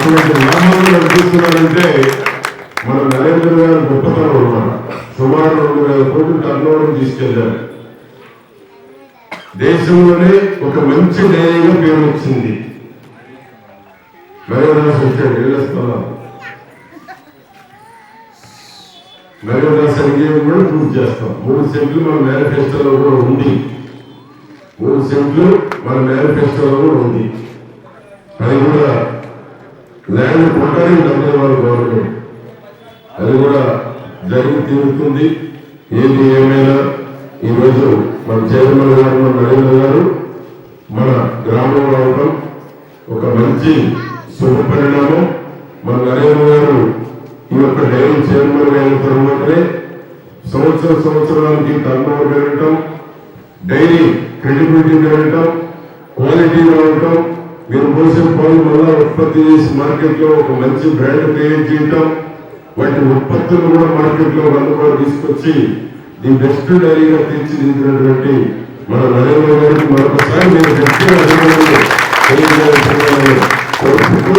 అటువంటి లాభాలు నడిపిస్తున్నారంటే మన నరేంద్ర గారు గొప్పతనం అన్నమాట. సుమారు 2,000 కోట్లు టర్నోవర్ తీసుకెళ్లారు. దేశంలోనే ఒక మంచి డైరీగా పేరు వచ్చింది. నరేంద్రదాస్ వచ్చాడు వెళ్ళేస్తున్నాం. నరేంద్రదాస్ సంఘీయం కూడా పూర్తి చేస్తాం. 3 సెంట్లు మన మేనిఫెస్టోలో కూడా ఉంది. 3 సెంట్లు మన మేనిఫెస్టోలో కూడా ఉంది. అది కూడా ల్యాండ్ కొట్టడానికి డబ్బులు ఇవ్వాలి గవర్నమెంట్. అది కూడా జరిగి తీరుతుంది. ఏది ఏమైనా ఈరోజు మన చైర్మన్ గారు మన నరేంద్ర గారు మన గ్రామం రావడం ఒక మంచి శుభ పరిణామం. మన నరేంద్ర గారు ఈ యొక్క డైరీ చైర్మన్ అయిన తర్వాతనే సంవత్సరానికి టర్నోవర్ పెరగటం, డైరీ క్రెడిబిలిటీ పెరగటం, క్వాలిటీ రావటం, మీరు పోసిన పాలు మళ్ళా ఉత్పత్తి చేసి మార్కెట్ లో ఒక మంచి బ్రాండ్ క్రియేట్ చేయటం, వాటి ఉత్పత్తులు కూడా మార్కెట్ లో అందుబాటు తీసుకొచ్చి ది బెస్ట్ డైరీగా తీర్చిదిద్దినటువంటి మన నరేంద్ర గారికి మరొకసారి నేను గట్టిగా కోరుకుంటూ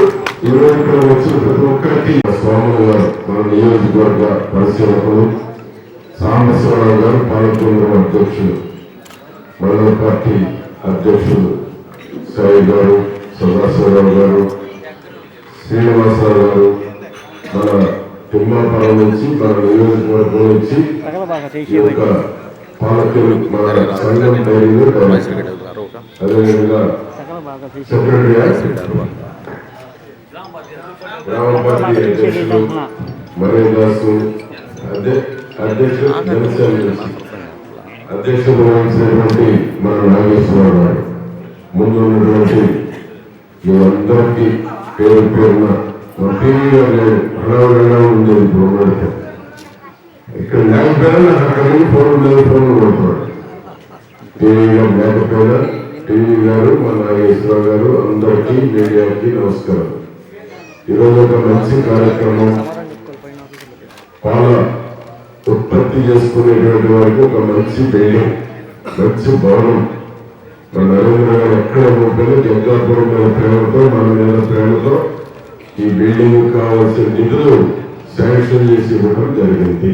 ఈరోజు ఇక్కడ వచ్చిన ప్రతి ఒక్కరికి స్వాములు గారు మన నియోజకవర్గ పరిశీలకులు, సాంబశివరావు గారు పాలకొండ అధ్యక్షులు, మండల పార్టీ అధ్యక్షులు సాయి గారు, సదాశివరావు గారు, శ్రీనివాసరావు గారు, మన తిమ్మాపురం నుంచి మన నియోజకవర్గం నుంచి ఈ యొక్క పాలకులు మన సంఘం డైరీలు, అదేవిధంగా సెక్రటరీ గ్రామ పార్టీ అధ్యక్షులు మరేదాసు, అధ్యక్షులు జనసేన నుంచి అధ్యక్షులు వహించినటువంటి మన నాగేశ్వరరావు గారు, ముందు ఉన్నటువంటి మీరందరికీ పేరు పేరున టీవీగా నేను హడావుడిగా ఉండేది. ఇప్పుడు ఉన్నట్టు ఇక్కడ లేకపోయినా నాకు అక్కడ ఫోన్ కొడుతున్నాడు. టీవీగా లేకపోయినా టీవీ గారు మన నాగేశ్వరరావు గారు అందరికీ మీడియాకి నమస్కారం. ఈరోజు ఒక మంచి కార్యక్రమం, పాల ఉత్పత్తి చేసుకునేటువంటి వారికి ఒక మంచి బిల్డింగ్, మంచి భవనం మన నరేంద్ర గారు ఎక్కడ ఉంటుందో జగ్గాపురం మీద ప్రేమతో, మన మీద ప్రేమతో ఈ బిల్డింగ్ కావాల్సిన నిధులు శాంక్షన్ చేసి ఇవ్వడం జరిగింది.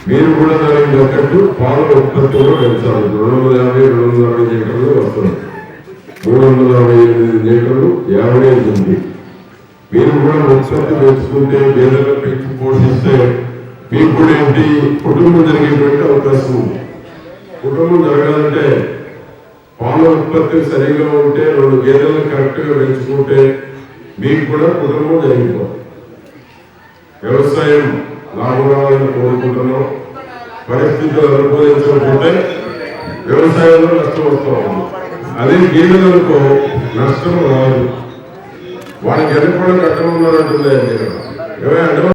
మీరు కూడా దానికి తగ్గట్టు పాల ఉత్పత్తులు పెంచాలి. 250-260 లీటర్లు వస్తుంది. 358 లీటర్లు యావరేజ్ ఉంది. మీరు కూడా ఉత్పత్తి పెంచుకుంటే, గేదెలను పెంచి పోషిస్తే మీకు కూడా ఏంటి కుటుంబం జరిగేటువంటి అవకాశం ఉంది. కుటుంబం జరగాలంటే పాల ఉత్పత్తి సరిగా ఉంటే, 2 గేదెలను కరెక్ట్ గా పెంచుకుంటే మీకు కూడా కుటుంబం జరిగిపోతుంది. వ్యవసాయం లాభం రావాలని కోరుకుంటున్నాం. పరిస్థితులు అనుకూలించకపోతే వ్యవసాయంలో నష్టం వస్తూ ఉంది. అదే గేదెలకు నష్టం రాదు. వాడికి ఎంత కూడా కట్టమన్నారంటుంది.